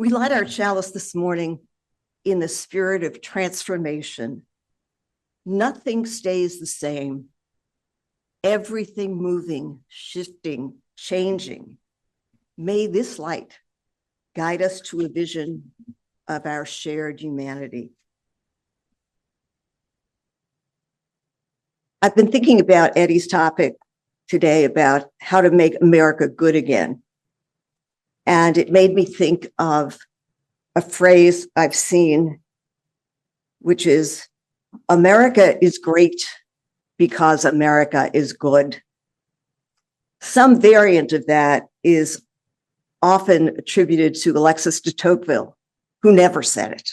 We light our chalice this morning in the spirit of transformation. Nothing stays the same. Everything moving, shifting, changing. May this light guide us to a vision of our shared humanity. I've been thinking about Eddie's topic today about how to make America good again. And it made me think of a phrase I've seen, which is, America is great because America is good. Some variant of that is often attributed to Alexis de Tocqueville, who never said it.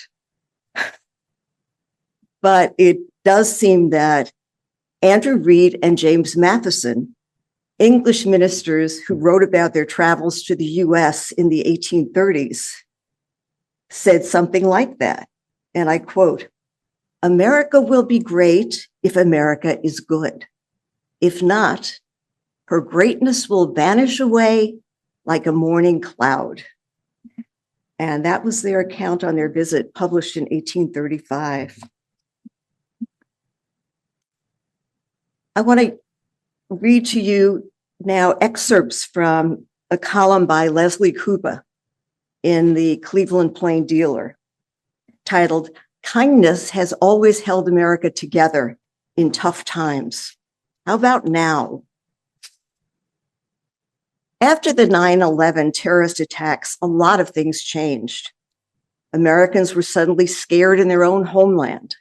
But it does seem that Andrew Reed and James Matheson, English ministers who wrote about their travels to the US in the 1830s, said something like that. And I quote, "America will be great if America is good. If not, her greatness will vanish away like a morning cloud." And that was their account on their visit, published in 1835. I want to read to you now excerpts from a column by Leslie Kuba in the Cleveland Plain Dealer titled, "Kindness Has Always Held America Together in Tough Times. How about now?" After the 9/11 terrorist attacks, a lot of things changed. Americans were suddenly scared in their own homeland.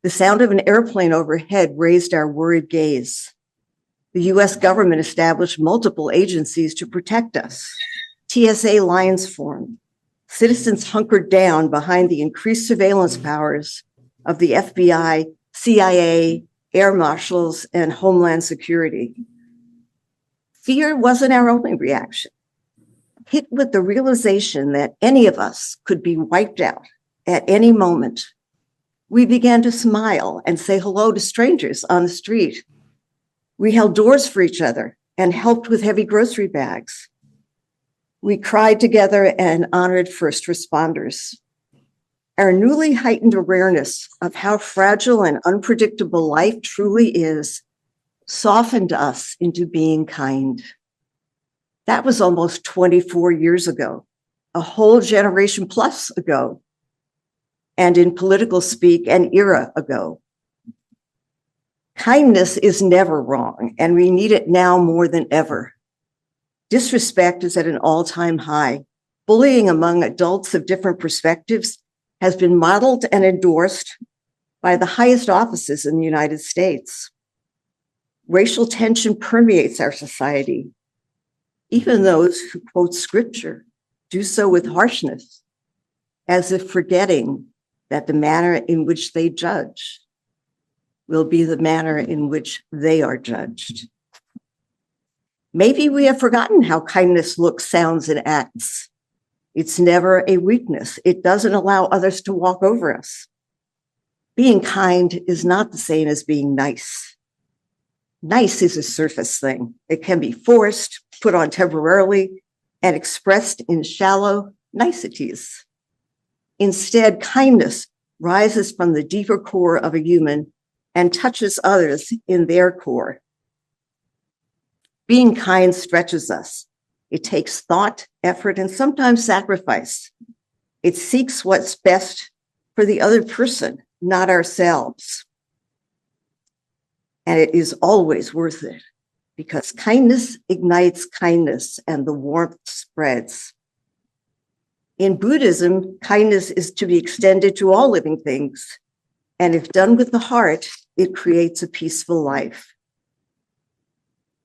The sound of an airplane overhead raised our worried gaze. The US government established multiple agencies to protect us. TSA lines formed. Citizens hunkered down behind the increased surveillance powers of the FBI, CIA, air marshals, and Homeland Security. Fear wasn't our only reaction. Hit with the realization that any of us could be wiped out at any moment, we began to smile and say hello to strangers on the street. We held doors for each other and helped with heavy grocery bags. We cried together and honored first responders. Our newly heightened awareness of how fragile and unpredictable life truly is softened us into being kind. That was almost 24 years ago, a whole generation plus ago, and in political speak, an era ago. Kindness is never wrong, and we need it now more than ever. Disrespect is at an all-time high. Bullying among adults of different perspectives has been modeled and endorsed by the highest offices in the United States. Racial tension permeates our society. Even those who quote scripture do so with harshness, as if forgetting that the manner in which they judge will be the manner in which they are judged. Maybe we have forgotten how kindness looks, sounds, and acts. It's never a weakness. It doesn't allow others to walk over us. Being kind is not the same as being nice. Nice is a surface thing. It can be forced, put on temporarily, and expressed in shallow niceties. Instead, kindness rises from the deeper core of a human and touches others in their core. Being kind stretches us. It takes thought, effort, and sometimes sacrifice. It seeks what's best for the other person, not ourselves. And it is always worth it, because kindness ignites kindness and the warmth spreads. In Buddhism, kindness is to be extended to all living things, and if done with the heart, it creates a peaceful life.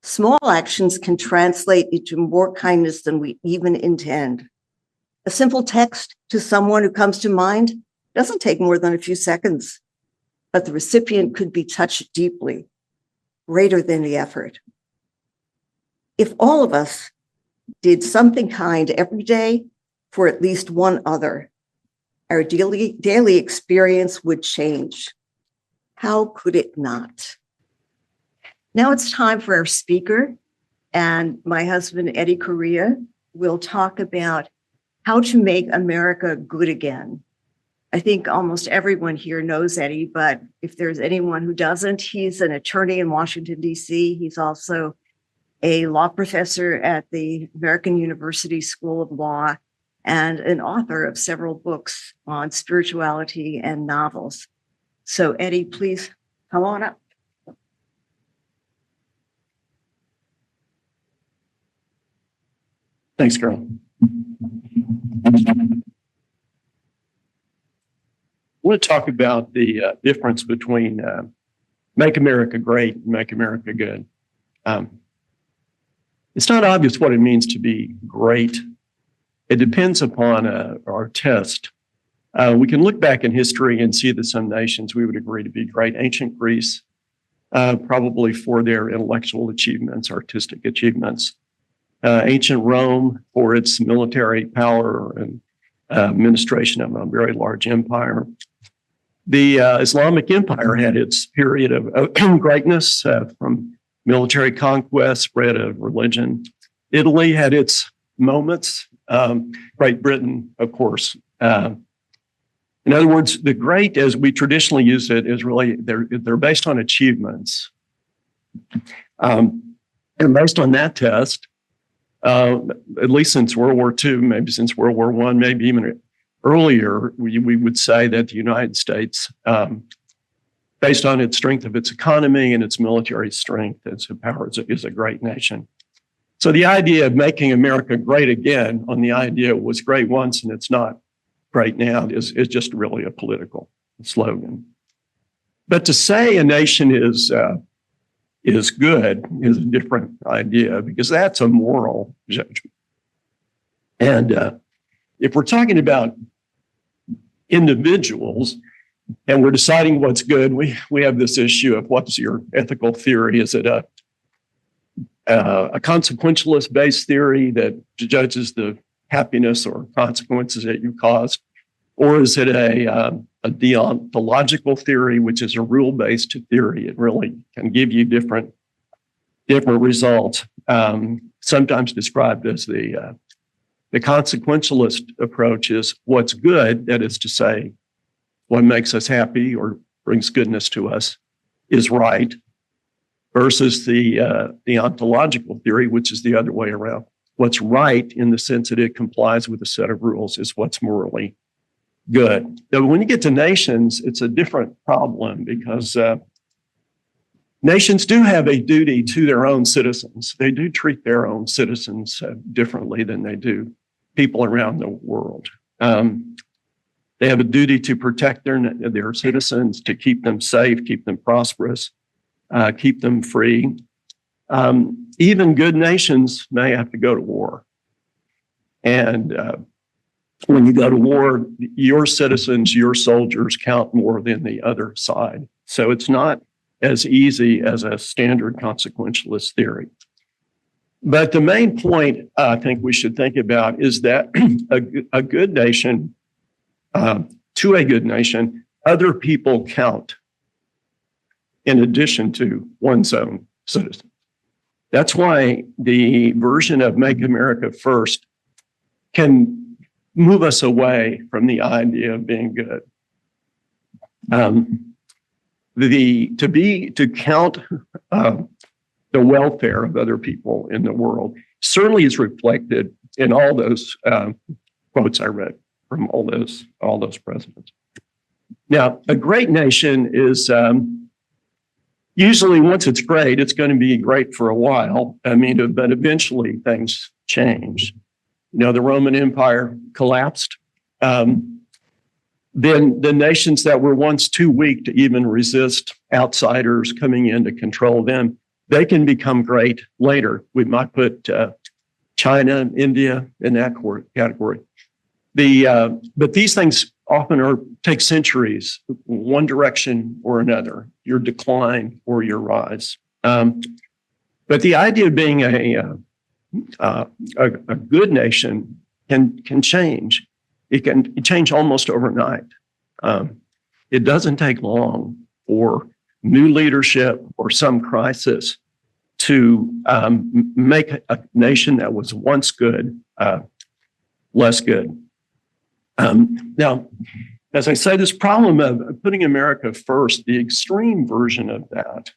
Small actions can translate into more kindness than we even intend. A simple text to someone who comes to mind doesn't take more than a few seconds, but the recipient could be touched deeply, greater than the effort. If all of us did something kind every day for at least one other, our daily experience would change. How could it not? Now it's time for our speaker, and my husband, Eddie Correia, will talk about How to Make America Good Again. I think almost everyone here knows Eddie, but if there's anyone who doesn't, he's an attorney in Washington, D.C. He's also a law professor at the American University School of Law and an author of several books on spirituality and novels. So Eddie, please come on up. Thanks, Carol. I want to talk about the difference between Make America Great and Make America Good. It's not obvious what it means to be great. It depends upon our test. We can look back in history and see that some nations we would agree to be great. Ancient Greece, probably for their intellectual achievements, artistic achievements. Ancient Rome for its military power and administration of a very large empire. The Islamic Empire had its period of greatness from military conquest, spread of religion. Italy had its moments. Great Britain, of course. In other words, the great, as we traditionally use it, is really they're based on achievements, and based on that test. At least since World War II, maybe since World War I, maybe even earlier, we would say that the United States, based on its strength of its economy and its military strength, its power, is a great nation. So the idea of making America great again, on the idea it was great once and it's not great now, is just really a political slogan. But to say a nation is good is a different idea, because that's a moral judgment. And if we're talking about individuals and we're deciding what's good, we have this issue of what's your ethical theory? Is it a consequentialist based theory that judges the happiness or consequences that you cause? Or is it a deontological theory, which is a rule-based theory? It really can give you different results. Sometimes described as the consequentialist approach is what's good, that is to say, what makes us happy or brings goodness to us is right, versus the ontological theory, which is the other way around. What's right in the sense that it complies with a set of rules is what's morally good. Now, when you get to nations, it's a different problem, because nations do have a duty to their own citizens. They do treat their own citizens differently than they do people around the world. They have a duty to protect their citizens, to keep them safe, keep them prosperous, keep them free. Even good nations may have to go to war. And when you go to war, your citizens, your soldiers count more than the other side. So it's not as easy as a standard consequentialist theory. But the main point I think we should think about is that a good nation, to a good nation, other people count in addition to one's own citizens. That's why the version of Make America First can move us away from the idea of being good. To count the welfare of other people in the world certainly is reflected in all those quotes I read from all those presidents. Now, a great nation is usually, once it's great, it's going to be great for a while. But eventually things change. The Roman Empire collapsed. Then the nations that were once too weak to even resist outsiders coming in to control them, they can become great later. We might put China, India in that category. But these things often take centuries, one direction or another, your decline or your rise. But the idea of being a good nation can change. It can change almost overnight. It doesn't take long for new leadership or some crisis to make a nation that was once good less good. Now, as I say, this problem of putting America first, the extreme version of that,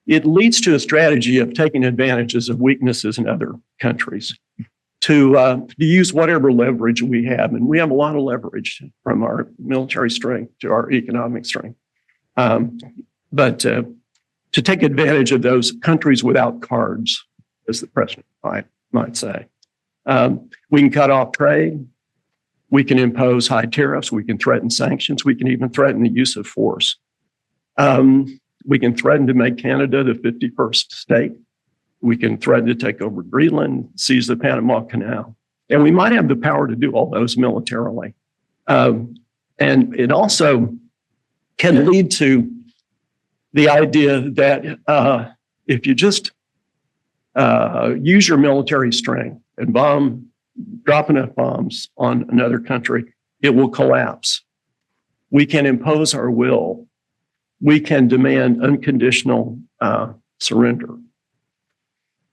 it leads to a strategy of taking advantages of weaknesses in other countries to use whatever leverage we have. And we have a lot of leverage from our military strength to our economic strength. But to take advantage of those countries without cards, as the president might say. We can cut off trade. We can impose high tariffs. We can threaten sanctions. We can even threaten the use of force. We can threaten to make Canada the 51st state. We can threaten to take over Greenland, seize the Panama Canal. And we might have the power to do all those militarily. And it also can lead to the idea that if you just use your military strength and drop enough bombs on another country, it will collapse. We can impose our will. We can demand unconditional surrender.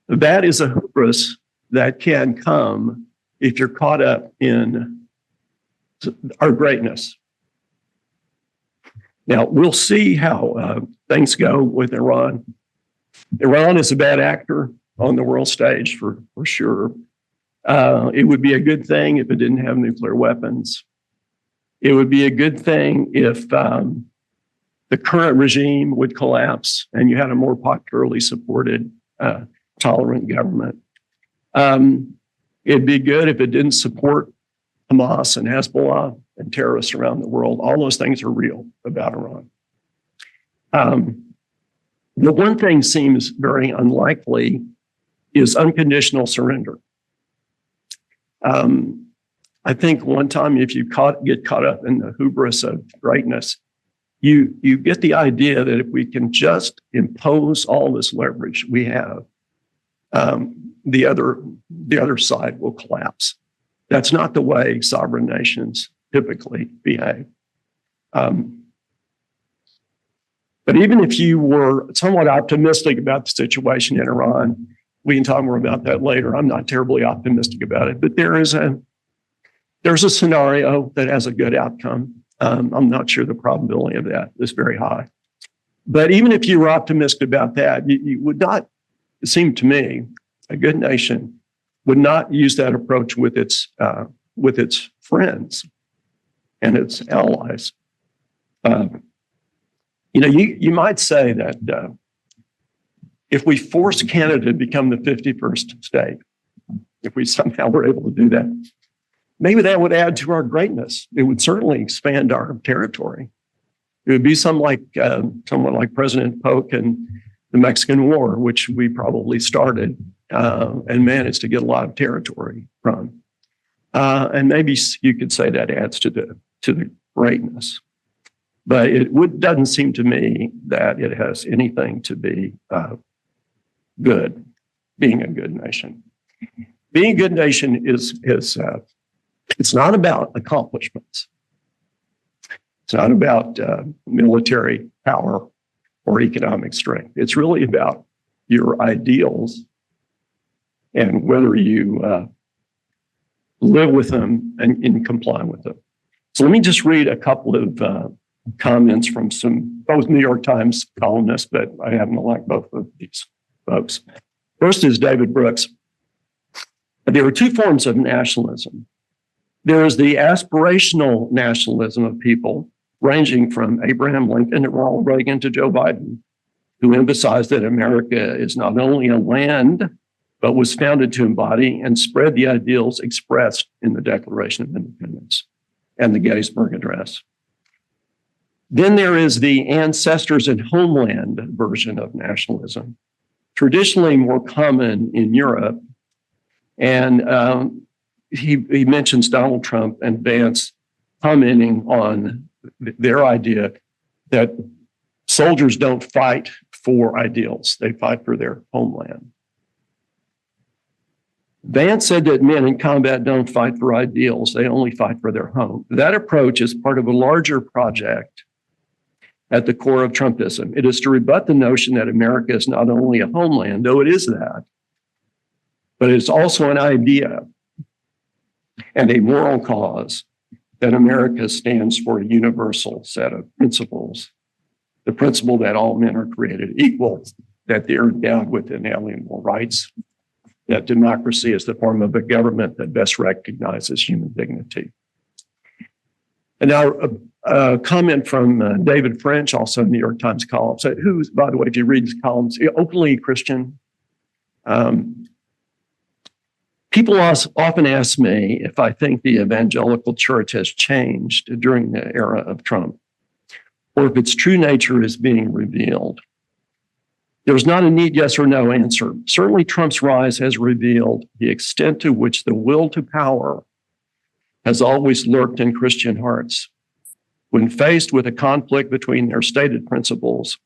That is a hubris that can come if you're caught up in our greatness. Now, we'll see how things go with Iran. Iran is a bad actor on the world stage for sure. It would be a good thing if it didn't have nuclear weapons. It would be a good thing if the current regime would collapse and you had a more popularly supported, tolerant government. It'd be good if it didn't support Hamas and Hezbollah and terrorists around the world. All those things are real about Iran. The one thing seems very unlikely is unconditional surrender. I think one time if you get caught up in the hubris of greatness, you get the idea that if we can just impose all this leverage we have, the other side will collapse. That's not the way sovereign nations typically behave. But even if you were somewhat optimistic about the situation in Iran, we can talk more about that later. I'm not terribly optimistic about it, but there's a scenario that has a good outcome. I'm not sure the probability of that is very high. But even if you were optimistic about that, you would not, it seemed to me, a good nation would not use that approach with its friends and its allies. You might say that if we force Canada to become the 51st state, if we somehow were able to do that, maybe that would add to our greatness. It would certainly expand our territory. It would be someone like President Polk in the Mexican War, which we probably started and managed to get a lot of territory from. And maybe you could say that adds to the greatness. But it doesn't seem to me that it has anything to be good, being a good nation. Being a good nation is it's not about accomplishments. It's not about military power or economic strength. It's really about your ideals and whether you live with them and comply with them. So let me just read a couple of comments from both New York Times columnists, but I happen to like both of these folks. First is David Brooks. There are two forms of nationalism. There is the aspirational nationalism of people, ranging from Abraham Lincoln to Ronald Reagan to Joe Biden, who emphasized that America is not only a land, but was founded to embody and spread the ideals expressed in the Declaration of Independence and the Gettysburg Address. Then there is the ancestors and homeland version of nationalism, traditionally more common in Europe. And he mentions Donald Trump and Vance commenting on their idea that soldiers don't fight for ideals, they fight for their homeland. Vance said that men in combat don't fight for ideals, they only fight for their home. That approach is part of a larger project at the core of Trumpism. It is to rebut the notion that America is not only a homeland, though it is that, but it's also an idea. and a moral cause that America stands for a universal set of principles. The principle that all men are created equal, that they're endowed with inalienable rights, that democracy is the form of a government that best recognizes human dignity. And now a comment from David French, also New York Times column, who, by the way, if you read his columns, openly Christian. People often ask me if I think the evangelical church has changed during the era of Trump, or if its true nature is being revealed. There's not a neat yes or no answer. Certainly, Trump's rise has revealed the extent to which the will to power has always lurked in Christian hearts. When faced with a conflict between their stated principles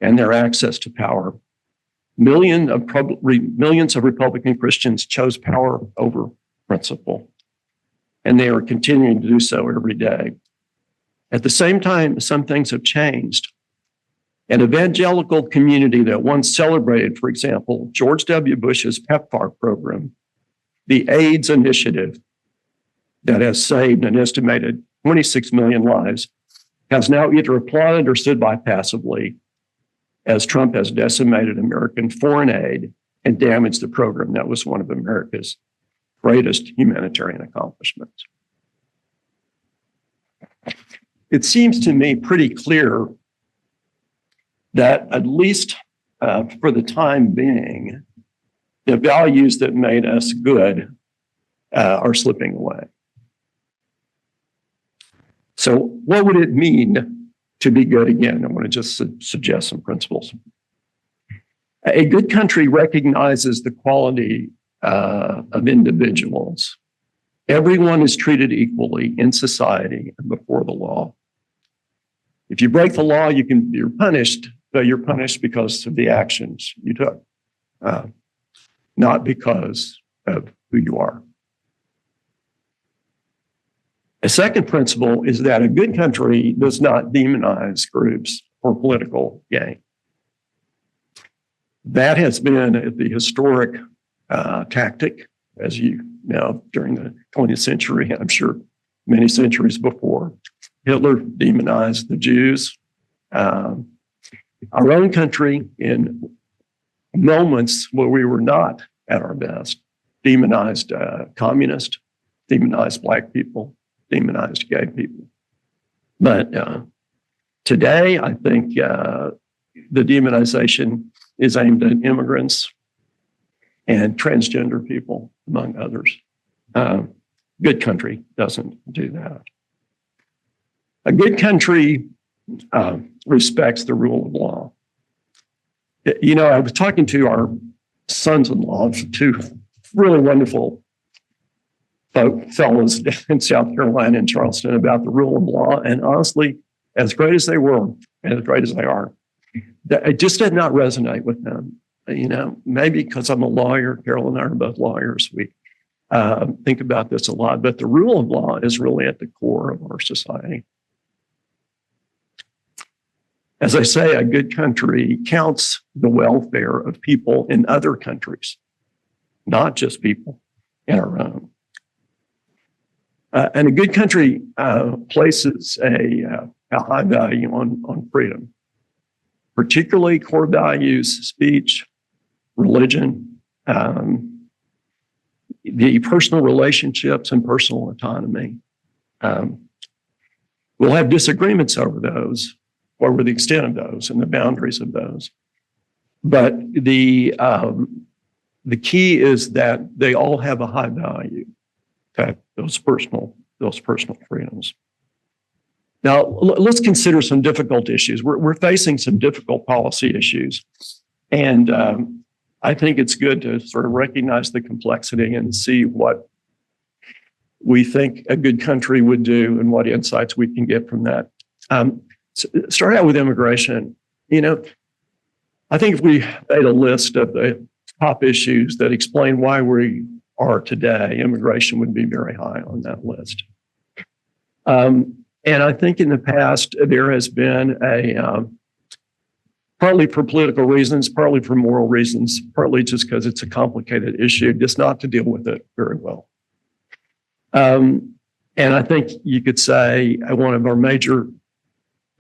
and their access to power, millions of Republican Christians chose power over principle, and they are continuing to do so every day. At the same time, some things have changed. An evangelical community that once celebrated, for example, George W. Bush's PEPFAR program, the AIDS initiative that has saved an estimated 26 million lives, has now either applauded or stood by passively as Trump has decimated American foreign aid and damaged the program that was one of America's greatest humanitarian accomplishments. It seems to me pretty clear that at least for the time being, the values that made us good are slipping away. So what would it mean to be good again? I want to just suggest some principles. A good country recognizes the quality of individuals. Everyone is treated equally in society and before the law. If you break the law, you're punished, but you're punished because of the actions you took, not because of who you are. A second principle is that a good country does not demonize groups for political gain. That has been the historic tactic, as you know, during the 20th century, and I'm sure many centuries before. Hitler demonized the Jews. Our own country, in moments where we were not at our best, demonized communists, demonized Black people, demonized gay people. But today, I think the demonization is aimed at immigrants and transgender people, among others. Good country doesn't do that. A good country respects the rule of law. You know, I was talking to our sons-in-law, two really wonderful fellows in South Carolina and Charleston, about the rule of law. And honestly, as great as they were, and as great as they are, it just did not resonate with them. You know, maybe because I'm a lawyer, Carol and I are both lawyers, we think about this a lot, but the rule of law is really at the core of our society. As I say, a good country counts the welfare of people in other countries, not just people in our own. And a good country places a high value on freedom, particularly core values, speech, religion, the personal relationships and personal autonomy. We'll have disagreements over those, over the extent of those and the boundaries of those. But the key is that they all have a high value, okay, those personal freedoms. Now, let's consider some difficult issues. We're facing some difficult policy issues. And I think it's good to sort of recognize the complexity and see what we think a good country would do and what insights we can get from that. Start out with immigration. You know, I think if we made a list of the top issues that explain why we are today, immigration would be very high on that list. And I think in the past, there has been partly for political reasons, partly for moral reasons, partly just because it's a complicated issue, just not to deal with it very well. And I think you could say one of our major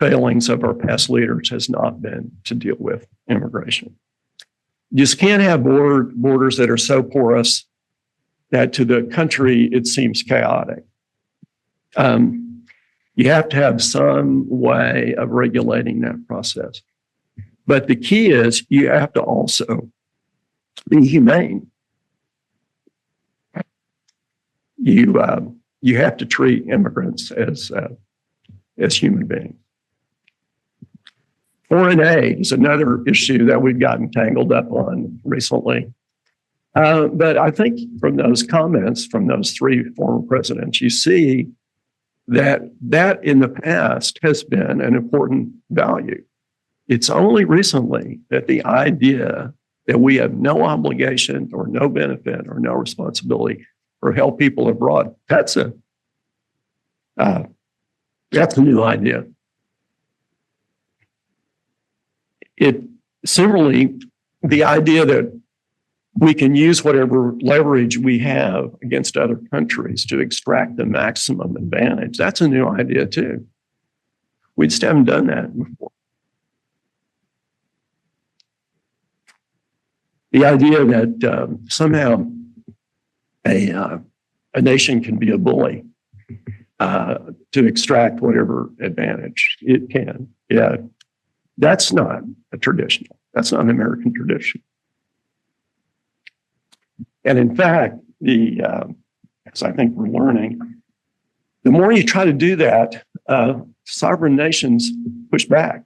failings of our past leaders has not been to deal with immigration. You just can't have borders that are so porous that to the country it seems chaotic. You have to have some way of regulating that process. But the key is you have to also be humane. You have to treat immigrants as human beings. Foreign aid is another issue that we've gotten tangled up on recently. But I think from those comments from those three former presidents, you see that in the past has been an important value. It's only recently that the idea that we have no obligation or no benefit or no responsibility for help people abroad, that's a new idea. Similarly, the idea that we can use whatever leverage we have against other countries to extract the maximum advantage, that's a new idea too. We just haven't done that before. The idea that somehow a nation can be a bully to extract whatever advantage it can. Yeah, that's not a tradition. That's not an American tradition. And in fact, as I think we're learning, the more you try to do that, sovereign nations push back.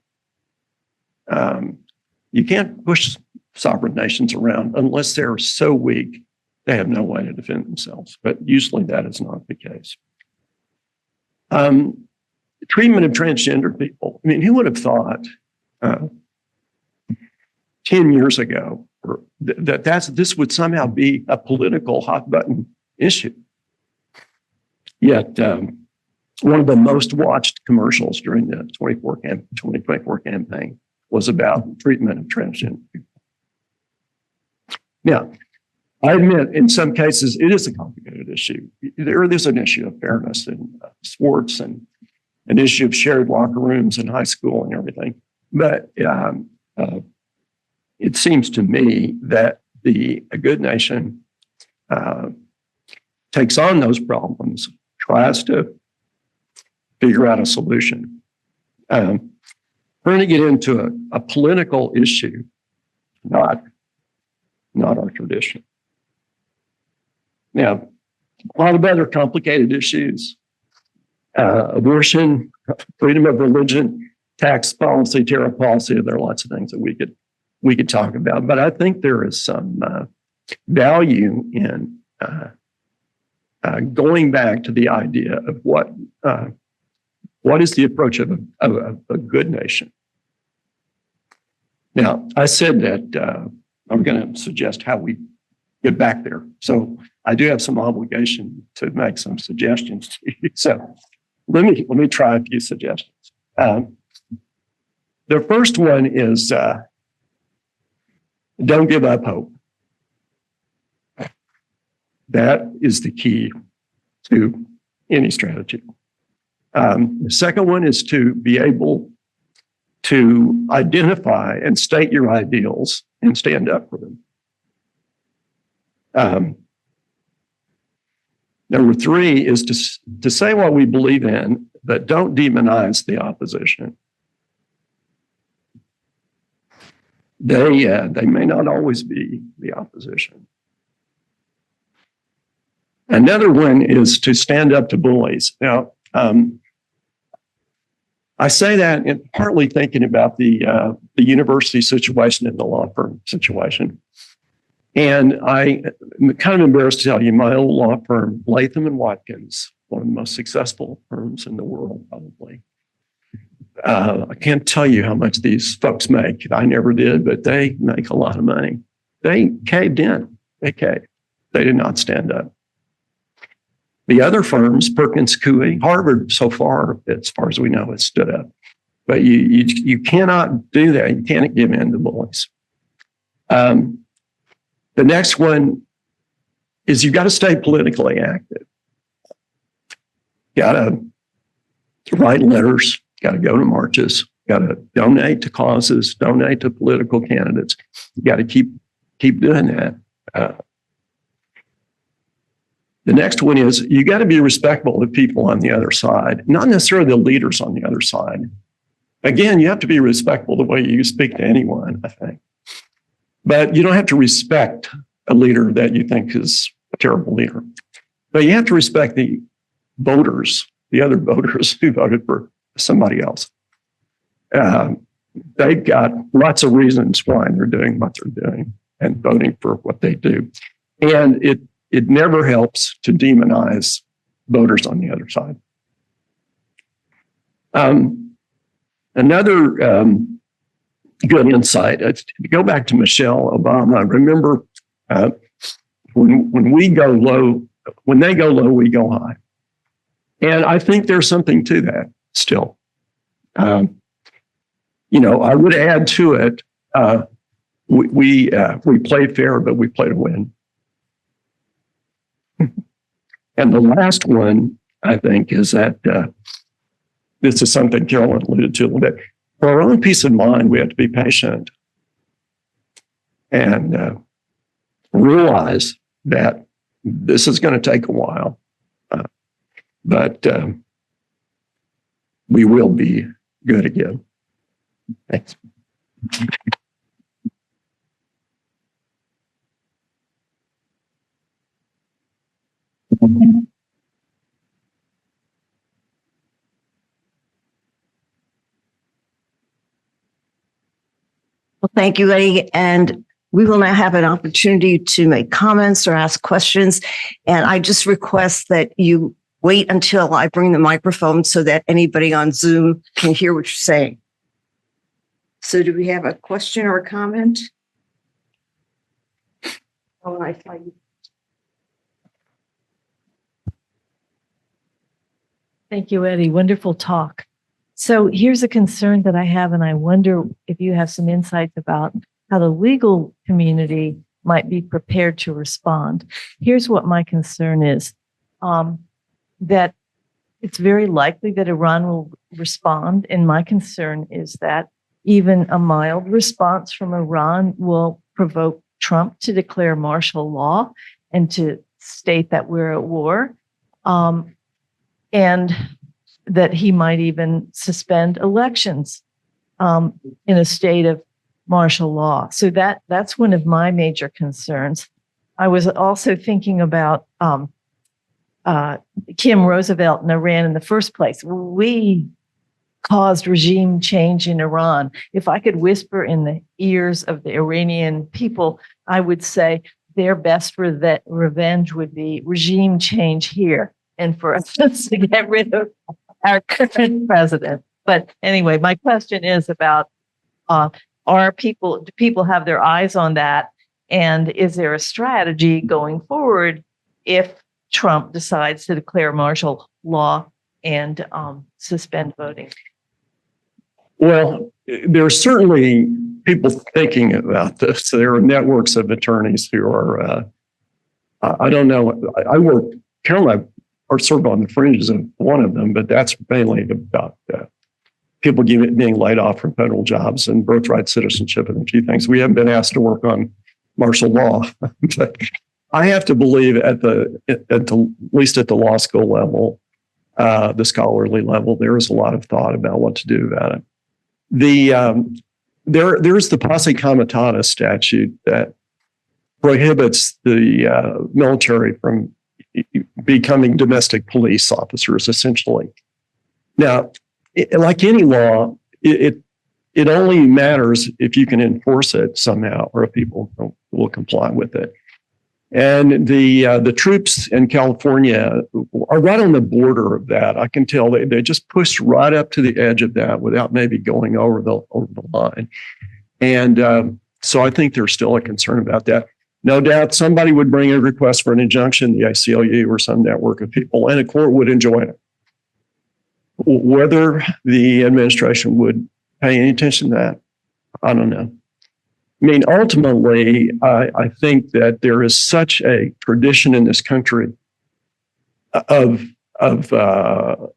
You can't push sovereign nations around unless they're so weak they have no way to defend themselves. But usually that is not the case. Treatment of transgender people. I mean, who would have thought 10 years ago that this would somehow be a political hot button issue? Yet one of the most watched commercials during the 2024 campaign was about treatment of transgender people. Now, I admit in some cases it is a complicated issue. There is an issue of fairness in sports and an issue of shared locker rooms in high school and everything. But it seems to me that a good nation takes on those problems, tries to figure out a solution. We're going to get into a political issue, not our tradition. Now, a lot of other complicated issues, abortion, freedom of religion, tax policy, tariff policy. There are lots of things that we could talk about, but I think there is some value in going back to the idea of what is the approach of a good nation. Now, I said that I'm going to suggest how we get back there. So I do have some obligation to make some suggestions to you. So let me try a few suggestions. The first one is don't give up hope. That is the key to any strategy. The second one is to be able to identify and state your ideals and stand up for them. Number three is to say what we believe in, but don't demonize the opposition. They may not always be the opposition. Another one is to stand up to bullies. Now, I say that in partly thinking about the university situation and the law firm situation. And I'm kind of embarrassed to tell you, my old law firm, Latham & Watkins, one of the most successful firms in the world, probably. I can't tell you how much these folks make. I never did, but they make a lot of money. They caved in. They caved. They did not stand up. The other firms, Perkins Coie, Harvard, so far as we know, has stood up. But you cannot do that. You can't give in to bullies. The next one is you've got to stay politically active. got to write letters, got to go to marches, got to donate to causes, donate to political candidates. You got to keep doing that. The next one is you got to be respectful of people on the other side, not necessarily the leaders on the other side. Again, you have to be respectful the way you speak to anyone, I think. But you don't have to respect a leader that you think is a terrible leader. But you have to respect the voters, the other voters who voted for somebody else. They've got lots of reasons why they're doing what they're doing and voting for what they do. And it never helps to demonize voters on the other side. Another good insight, to go back to Michelle Obama, remember when we go low, when they go low, we go high. And I think there's something to that still. I would add to it, we play fair, but we play to win. And the last one, I think, is that this is something Carolyn alluded to a little bit. For our own peace of mind, we have to be patient and realize that this is going to take a while, but we will be good again. Thanks. Well, thank you, Eddie. And we will now have an opportunity to make comments or ask questions. And I just request that you wait until I bring the microphone so that anybody on Zoom can hear what you're saying. So do we have a question or a comment? Oh, I saw you. Thank you, Eddie. Wonderful talk. So here's a concern that I have, and I wonder if you have some insights about how the legal community might be prepared to respond. Here's what my concern is, that it's very likely that Iran will respond. And my concern is that even a mild response from Iran will provoke Trump to declare martial law and to state that we're at war. And that he might even suspend elections in a state of martial law. So that's one of my major concerns. I was also thinking about Kim Roosevelt and Iran in the first place. We caused regime change in Iran. If I could whisper in the ears of the Iranian people, I would say their best revenge would be regime change here, and for us to get rid of our current president. But anyway, my question is about, do people have their eyes on that? And is there a strategy going forward if Trump decides to declare martial law and suspend voting? Well, there are certainly people thinking about this. There are networks of attorneys who are, I don't know, Carolyn, are sort of on the fringes of one of them, but that's mainly about people being laid off from federal jobs and birthright citizenship and a few things. We haven't been asked to work on martial law, but I have to believe at least at the law school level, the scholarly level, there is a lot of thought about what to do about it. There's the posse comitatus statute that prohibits the military from becoming domestic police officers, essentially. Now, like any law, it only matters if you can enforce it somehow, or if people will comply with it. And the troops in California are right on the border of that. I can tell they just pushed right up to the edge of that without maybe going over the line. And so I think there's still a concern about that. No doubt somebody would bring a request for an injunction, the ACLU or some network of people, and a court would enjoin it. Whether the administration would pay any attention to that, I don't know. I mean, ultimately, I think that there is such a tradition in this country of of the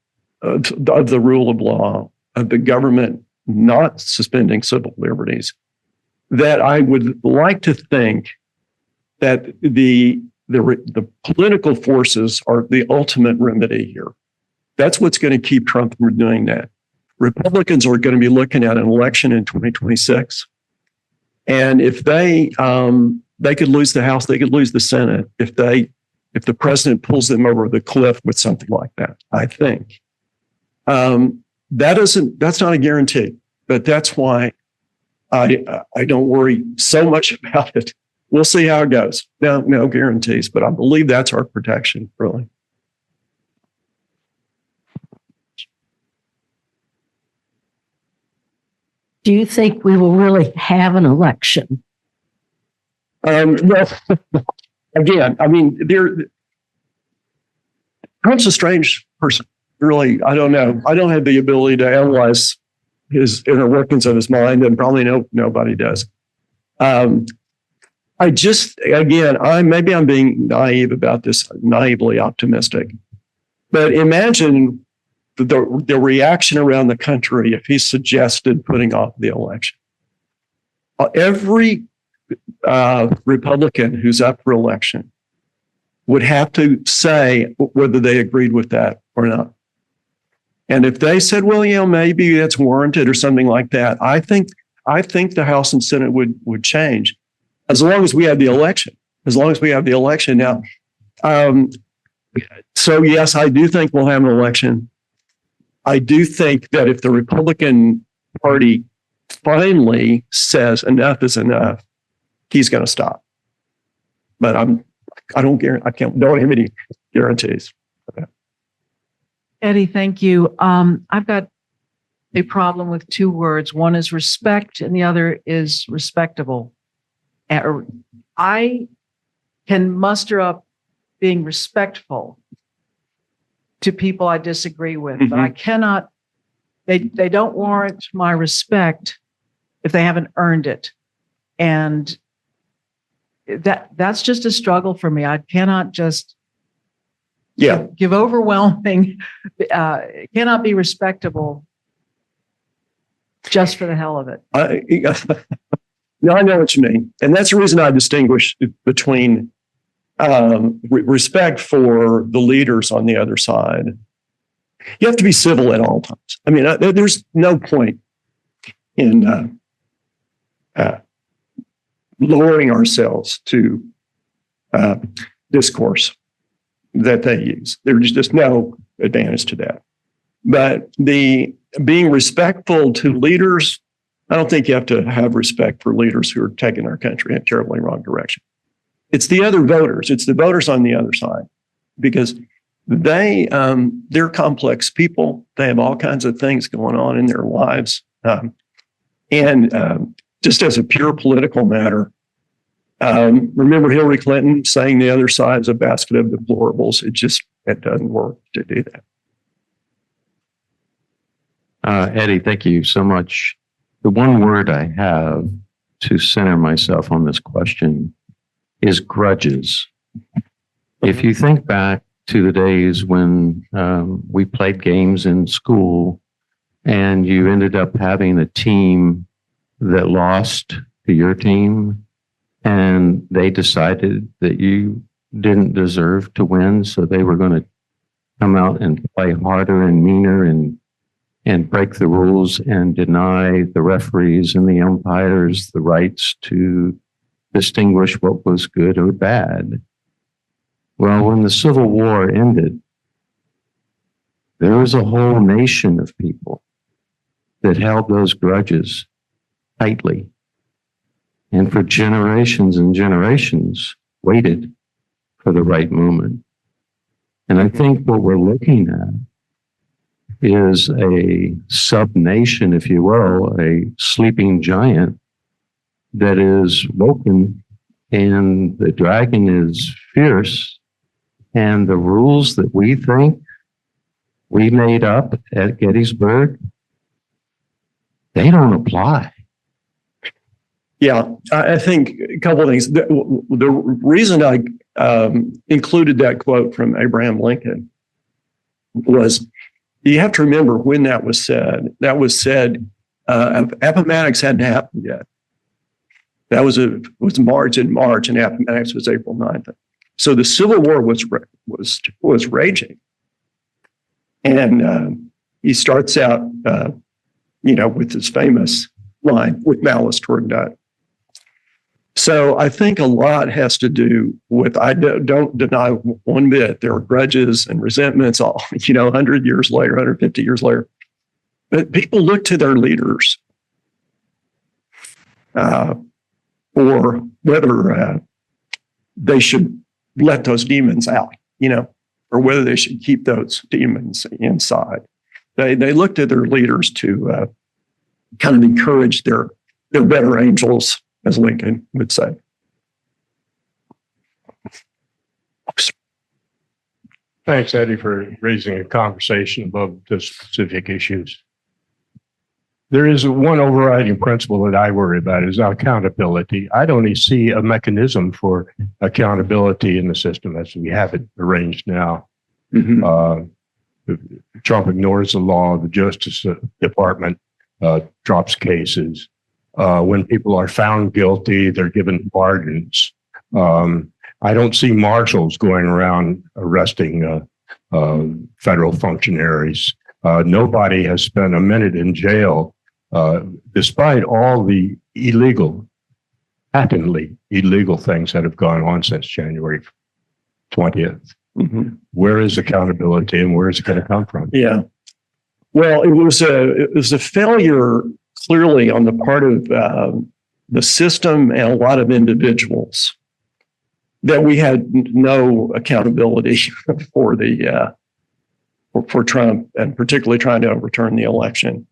rule of law, of the government not suspending civil liberties, that I would like to think that the political forces are the ultimate remedy here. That's what's going to keep Trump from doing that. Republicans are going to be looking at an election in 2026. And if they could lose the House, they could lose the Senate if the president pulls them over the cliff with something like that, I think. That's not a guarantee, but that's why I don't worry so much about it. We'll see how it goes. No guarantees, but I believe that's our protection, really. Do you think we will really have an election? Well, again, I mean, Trump's a strange person. Really, I don't know. I don't have the ability to analyze his inner workings of his mind, and probably nobody does. I just, again, maybe I'm being naive about this, naively optimistic, but imagine the reaction around the country if he suggested putting off the election. Every Republican who's up for election would have to say whether they agreed with that or not. And if they said, well, maybe that's warranted or something like that, I think the House and Senate would change as long as we have the election. As long as we have the election now. So yes, I do think we'll have an election. I do think that if the Republican Party finally says enough is enough, he's going to stop. But I don't have any guarantees. Eddie, thank you. I've got a problem with two words. One is respect and the other is respectable. I can muster up being respectful to people I disagree with, but I cannot, they don't warrant my respect if they haven't earned it. And that's just a struggle for me. I cannot just give overwhelming, cannot be respectable just for the hell of it. No, I know what you mean. And that's the reason I distinguish between respect for the leaders on the other side. You have to be civil at all times. I mean, there's no point in lowering ourselves to discourse that they use. There's just no advantage to that. But the being respectful to leaders, I don't think you have to have respect for leaders who are taking our country in a terribly wrong direction. It's the other voters. It's the voters on the other side, because they're complex people. They have all kinds of things going on in their lives. And just as a pure political matter, remember Hillary Clinton saying the other side's a basket of deplorables. It doesn't work to do that. Eddie, thank you so much. The one word I have to center myself on this question is grudges. If you think back to the days when we played games in school and you ended up having a team that lost to your team and they decided that you didn't deserve to win, so they were going to come out and play harder and meaner and break the rules and deny the referees and the umpires the rights to distinguish what was good or bad. Well, when the Civil War ended, there was a whole nation of people that held those grudges tightly. And for generations and generations, waited for the right moment. And I think what we're looking at is a sub-nation, if you will, a sleeping giant that is woken, and the dragon is fierce, and the rules that we think we made up at Gettysburg, they don't apply. Yeah, I think a couple of things. The reason I included that quote from Abraham Lincoln was, you have to remember when that was said. That was said, Appomattox hadn't happened yet. That was March, and Appomattox was April 9th. So the Civil War was raging. And he starts out, with his famous line, with malice toward God. So I think a lot has to do with, I don't deny one bit, there are grudges and resentments all, 100 years later, 150 years later. But people look to their leaders for whether they should let those demons out, or whether they should keep those demons inside. They looked at their leaders to kind of encourage their better angels, as Lincoln would say. Thanks, Eddie, for raising a conversation about the specific issues. There is one overriding principle that I worry about is accountability. I don't see a mechanism for accountability in the system as we have it arranged now. Mm-hmm. Trump ignores the law. The Justice Department drops cases. When people are found guilty, they're given pardons. I don't see marshals going around arresting federal functionaries. Nobody has spent a minute in jail, despite all the patently illegal things that have gone on since January 20th. Mm-hmm. Where is accountability, and where is it going to come from? Yeah. Well, it was a failure clearly on the part of the system and a lot of individuals that we had no accountability for for Trump, and particularly trying to overturn the election.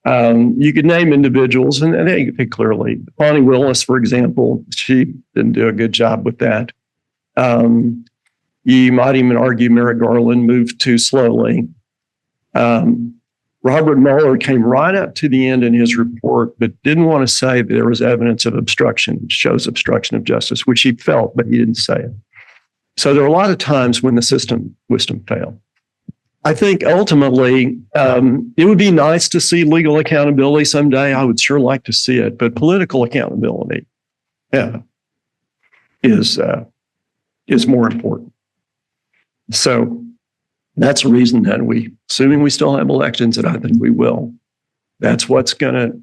You could name individuals, and they clearly, Bonnie Willis, for example, she didn't do a good job with that. You might even argue Merrick Garland moved too slowly. Robert Mueller came right up to the end in his report, but didn't want to say that there was evidence of obstruction, shows obstruction of justice, which he felt, but he didn't say it. So there are a lot of times when the system failed. I think ultimately it would be nice to see legal accountability someday. I would sure like to see it, but political accountability is more important. So that's the reason that assuming we still have elections, and I think we will, that's what's going to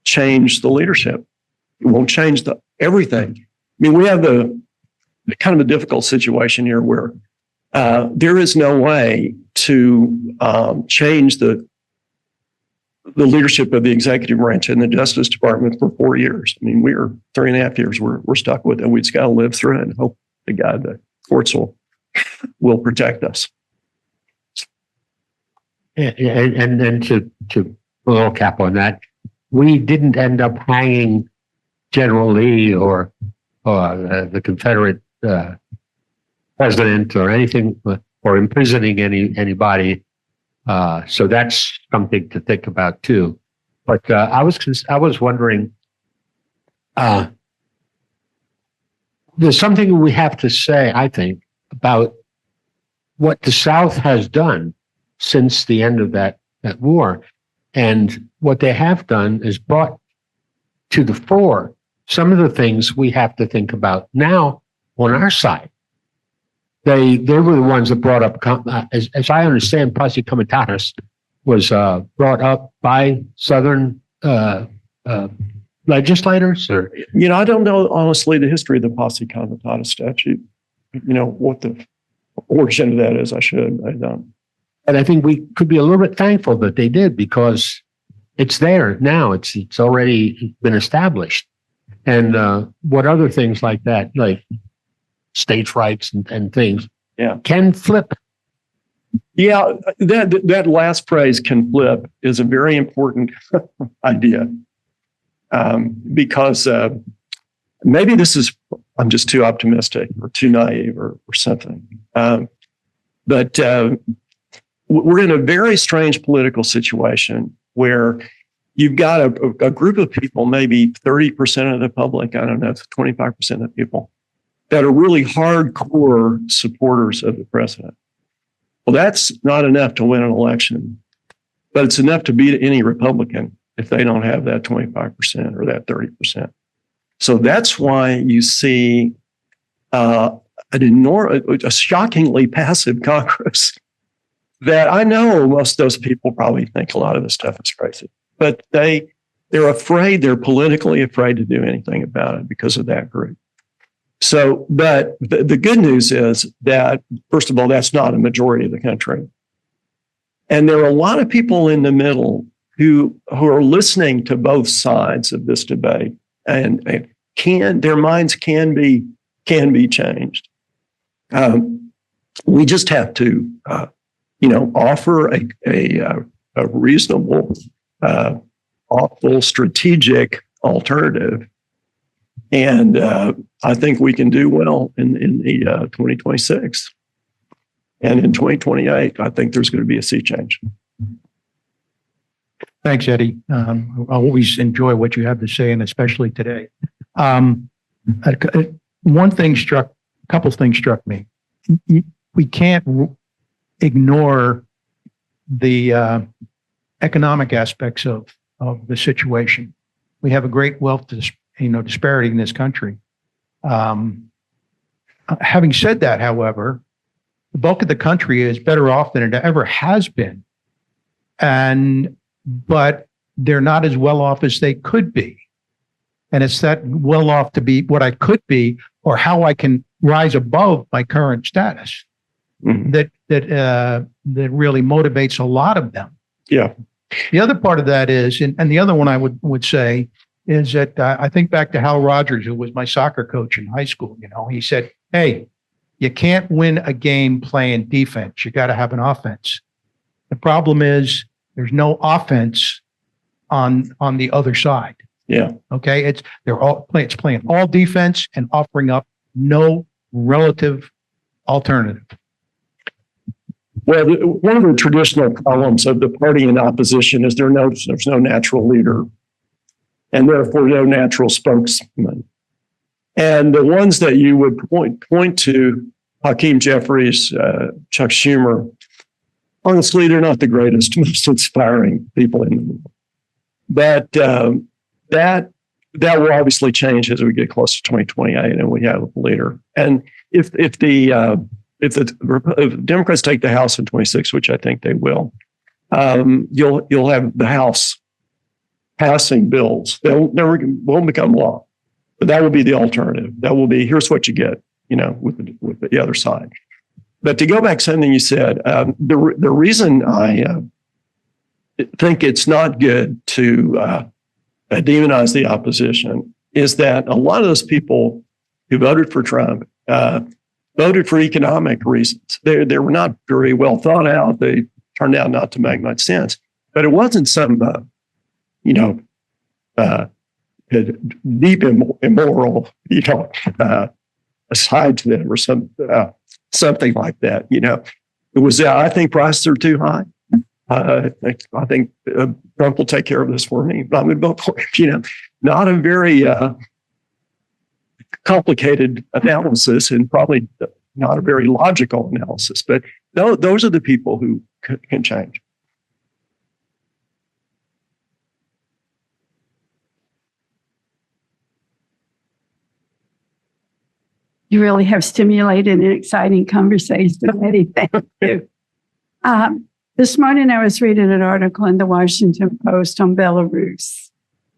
change the leadership. It won't change everything. I mean, we have the kind of a difficult situation here where there is no way to change the leadership of the executive branch and the Justice Department for 4 years. I mean, we're 3.5 years. We're stuck with it. We just got to live through it and hope to God the courts will protect us. And then to put a little cap on that, we didn't end up hanging General Lee or the Confederate president or anything, or imprisoning anybody. So that's something to think about too. But I was wondering, there's something we have to say, I think, about what the South has done since the end of that war. And what they have done is brought to the fore some of the things we have to think about now on our side. They were the ones that brought up, as I understand, Posse Comitatus was brought up by Southern legislators? Or I don't know, honestly, the history of the Posse Comitatus statute. What the origin of that is, I don't. And I think we could be a little bit thankful that they did, because it's there now. It's already been established. And what other things like that, like states' rights and things, can flip. Yeah, that last phrase, "can flip," is a very important idea, because maybe I'm just too optimistic or too naive or something. But we're in a very strange political situation where you've got a group of people, maybe 30% of the public, I don't know, 25% of the people, that are really hardcore supporters of the president. Well, that's not enough to win an election, but it's enough to beat any Republican if they don't have that 25% or that 30%. So that's why you see a shockingly passive Congress that I know most of those people probably think a lot of this stuff is crazy, but they're afraid, they're politically afraid to do anything about it because of that group. So, but the good news is that, first of all, that's not a majority of the country. And there are a lot of people in the middle who are listening to both sides of this debate, and their minds can be changed. We just have to, offer a reasonable, thoughtful, strategic alternative. And I think we can do well in the 2026. And in 2028, I think there's going to be a sea change. Thanks, Eddie. I always enjoy what you have to say, and especially today. A couple things struck me. We can't ignore the economic aspects of the situation. We have a great wealth disparity in this country. Having said that, however, the bulk of the country is better off than it ever has been, but they're not as well off as they could be. And it's that well off to be what I could be, or how I can rise above my current status, that really motivates a lot of them. Yeah. The other part of that is, and the other one I would say is that I think back to Hal Rogers, who was my soccer coach in high school. He said, "Hey, you can't win a game playing defense. You got to have an offense." The problem is there's no offense on the other side. Yeah. Okay. It's playing all defense and offering up no relative alternative. Well, one of the traditional problems of the party in opposition is there's no natural leader, and therefore no natural spokesman. And the ones that you would point to, Hakeem Jeffries, Chuck Schumer, honestly, they're not the greatest, most inspiring people in the world. But that will obviously change as we get close to 2028 and we have a leader. And if the Democrats take the House in 26, which I think they will, you'll have the House passing bills. They'll never won't become law, but that will be the alternative. That will be, here's what you get, with the other side. But to go back to something you said, the reason I think it's not good to demonize the opposition is that a lot of those people who voted for Trump voted for economic reasons. They were not very well thought out. They turned out not to make much sense. But it wasn't some, deep immoral, aside to them or something like that. It was, I think prices are too high. I think Trump will take care of this for me. I'm going to vote for him. Not a very complicated analysis, and probably not a very logical analysis. But those are the people who can change. You really have stimulated an exciting conversation, Eddie. Thank you. This morning, I was reading an article in the Washington Post on Belarus.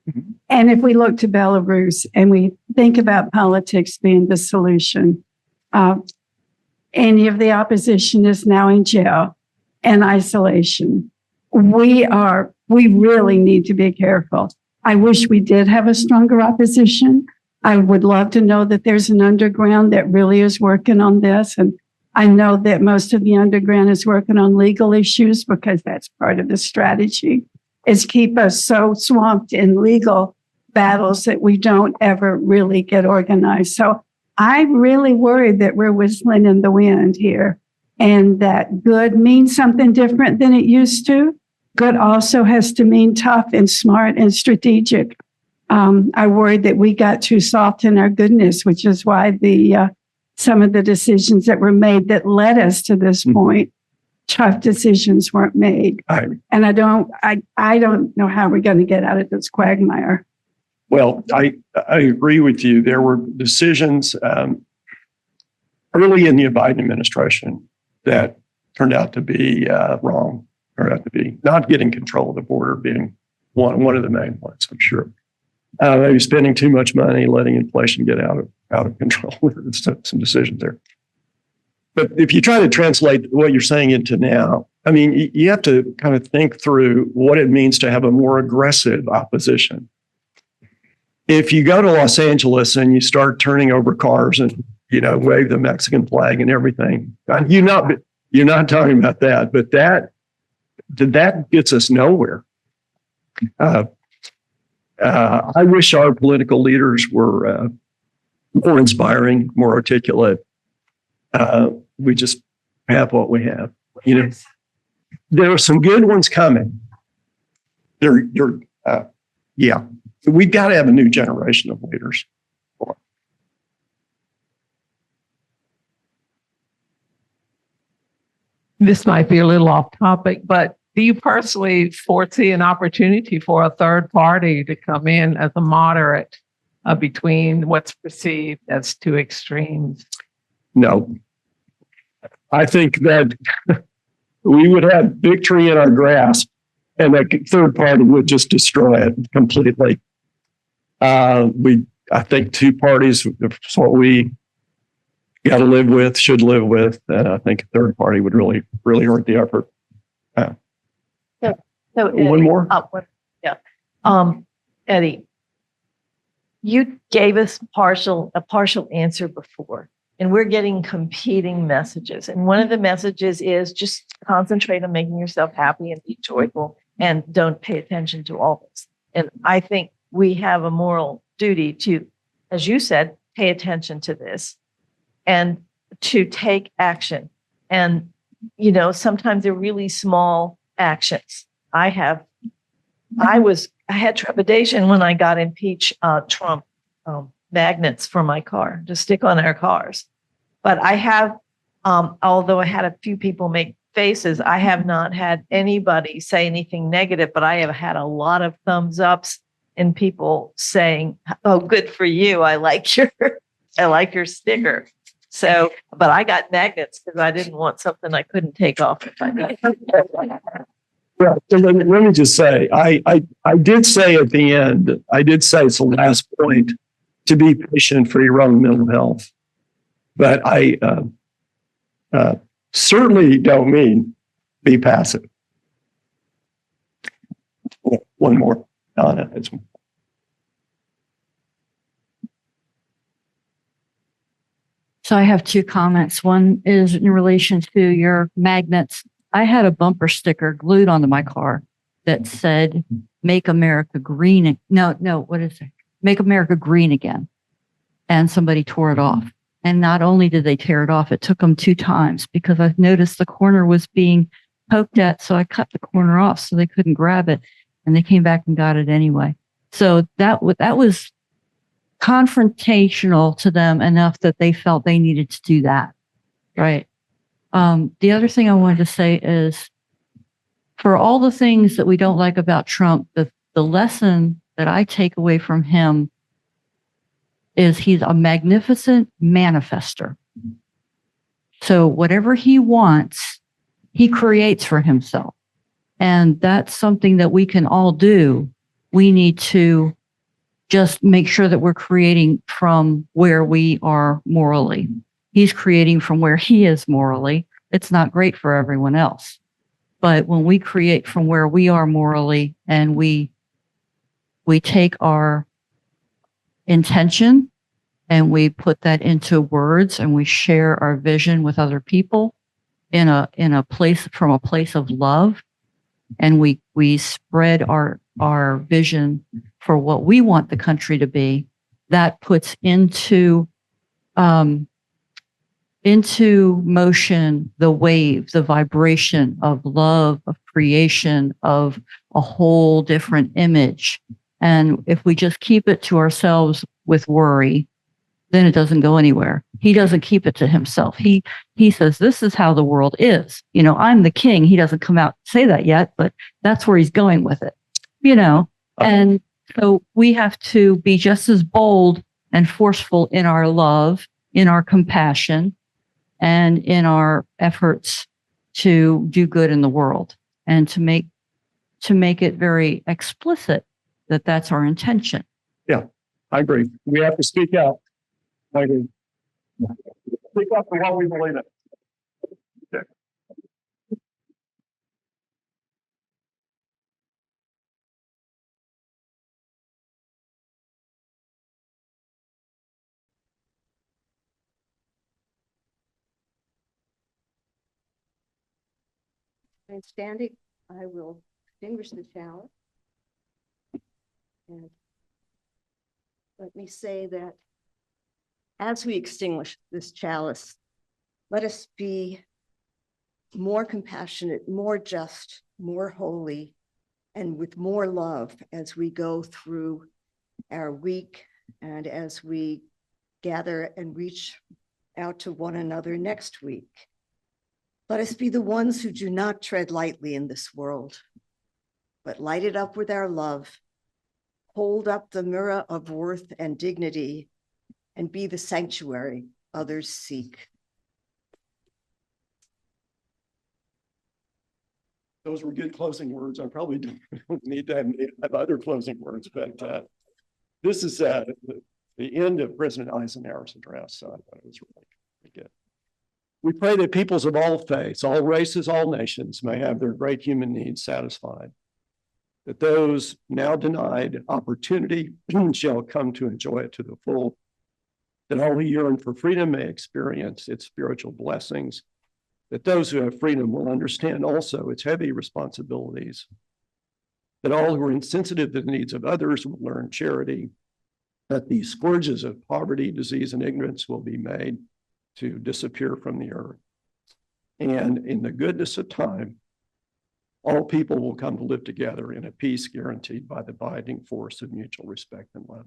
Mm-hmm. And if we look to Belarus and we think about politics being the solution, any of the opposition is now in jail and isolation. We really need to be careful. I wish we did have a stronger opposition. I would love to know that there's an underground that really is working on this. And I know that most of the underground is working on legal issues, because that's part of the strategy, is keep us so swamped in legal battles that we don't ever really get organized. So I'm really worried that we're whistling in the wind here, and that good means something different than it used to. Good also has to mean tough and smart and strategic. I worried that we got too soft in our goodness, which is why some of the decisions that were made that led us to this point tough decisions weren't made. And I don't know how we're going to get out of this quagmire. Well, I agree with you. There were decisions early in the Biden administration that turned out to be wrong, turned out to be not getting control of the border being one of the main ones, I'm sure. Maybe spending too much money, letting inflation get out of control. Some decisions there. But if you try to translate what you're saying into now, I mean, you have to kind of think through what it means to have a more aggressive opposition. If you go to Los Angeles and you start turning over cars and, wave the Mexican flag and everything, you're not talking about that, but that gets us nowhere. I wish our political leaders were more inspiring, more articulate. We just have what we have. There are some good ones coming. Yeah. We've got to have a new generation of leaders. This might be a little off topic, but do you personally foresee an opportunity for a third party to come in as a moderate between what's perceived as two extremes? No. I think that we would have victory in our grasp and that third party would just destroy it completely. I think two parties is what we got to live with, should live with, and I think a third party would really, really hurt the effort. So one more? Eddie, you gave us a partial answer before, and we're getting competing messages. And one of the messages is just concentrate on making yourself happy and be joyful and don't pay attention to all this. And I think we have a moral duty to, as you said, pay attention to this and to take action. And, sometimes they're really small actions. I had trepidation when I got impeach Trump magnets for my car to stick on our cars. But I have, although I had a few people make faces, I have not had anybody say anything negative, but I have had a lot of thumbs ups and people saying, "Oh, good for you. I like your sticker." So, but I got magnets because I didn't want something I couldn't take off if I did. Well, let me just say, I did say at the end, it's the last point, to be patient for your own mental health. But I certainly don't mean be passive. One more, Donna. So I have two comments. One is in relation to your magnets. I had a bumper sticker glued onto my car that said, "Make America Green." No, what is it? "Make America Green Again." And somebody tore it off. And not only did they tear it off, it took them 2 times because I noticed the corner was being poked at. So I cut the corner off so they couldn't grab it. And they came back and got it anyway. So that was confrontational to them enough that they felt they needed to do that. Right. The other thing I wanted to say is, for all the things that we don't like about Trump, the lesson that I take away from him is he's a magnificent manifester. So whatever he wants, he creates for himself. And that's something that we can all do. We need to just make sure that we're creating from where we are morally. He's creating from where he is morally. It's not great for everyone else. But when we create from where we are morally and we take our intention and we put that into words and we share our vision with other people in a place, from a place of love, and we spread our vision for what we want the country to be, that puts into motion the wave, the vibration of love, of creation, of a whole different image. And if we just keep it to ourselves with worry, then it doesn't go anywhere. He doesn't keep it to himself. He says, this is how the world is. You know, I'm the king. He doesn't come out and say that yet, but that's where he's going with it, you know. And so we have to be just as bold and forceful in our love, in our compassion, and in our efforts to do good in the world, and to make it very explicit that that's our intention. Yeah, I agree. We have to speak out. I agree. Speak up for what we believe in. Okay. And standing, I will extinguish the chalice. And let me say that as we extinguish this chalice, let us be more compassionate, more just, more holy, and with more love as we go through our week and as we gather and reach out to one another next week. Let us be the ones who do not tread lightly in this world, but light it up with our love, hold up the mirror of worth and dignity, and be the sanctuary others seek. Those were good closing words. I probably don't need to have other closing words, but this is the end of President Eisenhower's address. So I thought it was really good. We pray that peoples of all faiths, all races, all nations may have their great human needs satisfied, that those now denied opportunity shall come to enjoy it to the full, that all who yearn for freedom may experience its spiritual blessings, that those who have freedom will understand also its heavy responsibilities, that all who are insensitive to the needs of others will learn charity, that the scourges of poverty, disease, and ignorance will be made to disappear from the earth. And in the goodness of time, all people will come to live together in a peace guaranteed by the binding force of mutual respect and love.